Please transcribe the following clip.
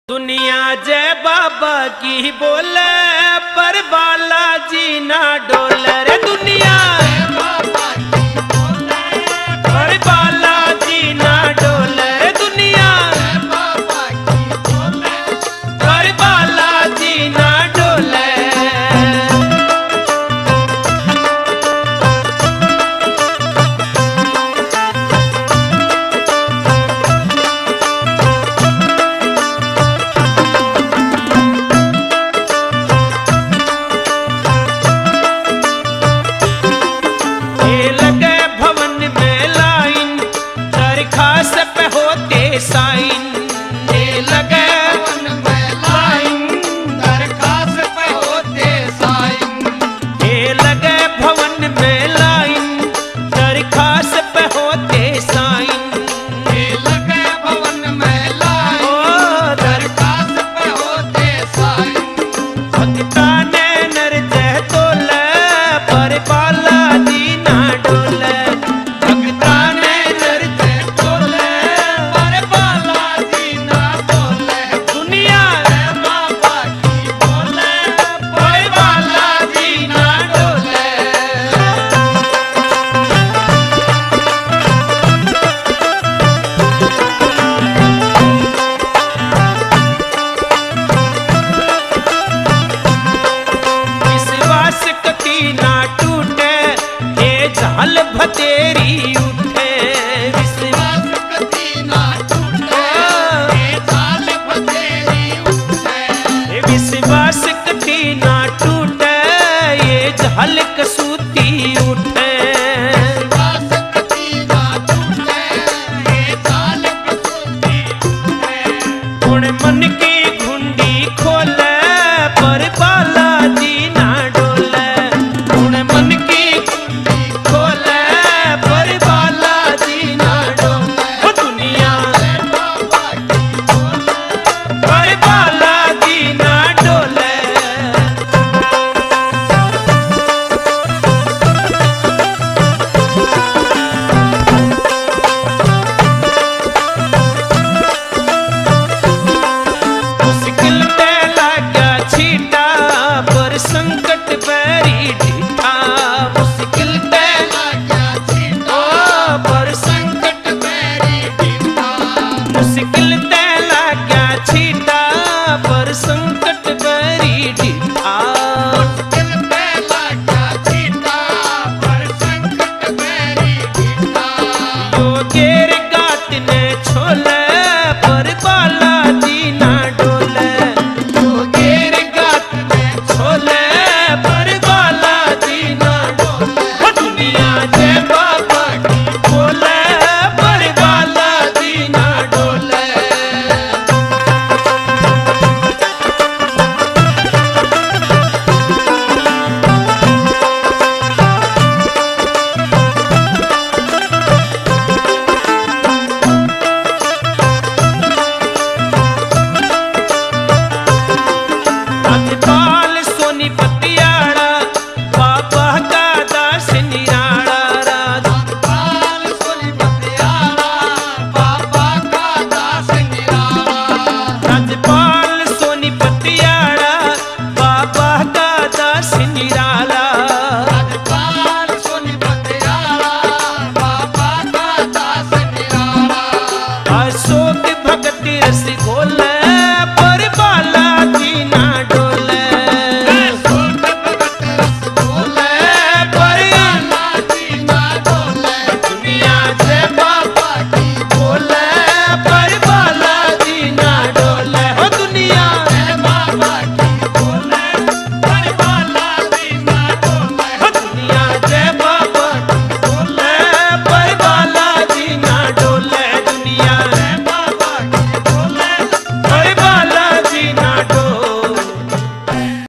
दुनिया जय बाबा की बोले पर बालाजी ना डोले रे दुनिया पर बालाजी ना डोले रे दुनिया पर बालाजी ना डोले। साइन लगे लाइन दरखास्त पे होते साइन, ये लगे भवन में लाइन दरखास्त पे होते साइन, ये लगे भवन में लाइन दरखास्त पे होते साइन। भक्ता ने नर जय तोले पर बालाजी ना डोले, भक्ता ने नर जय तोले पर बालाजी ना डोले। दुनिया बाबा की बोले पर बालाजी ना डोले। विश्वास कति ना टूटे ये झाल भतेरी उठे, विश्वास कति ना टूटे ये झाल भतेरी उठे। विश्वास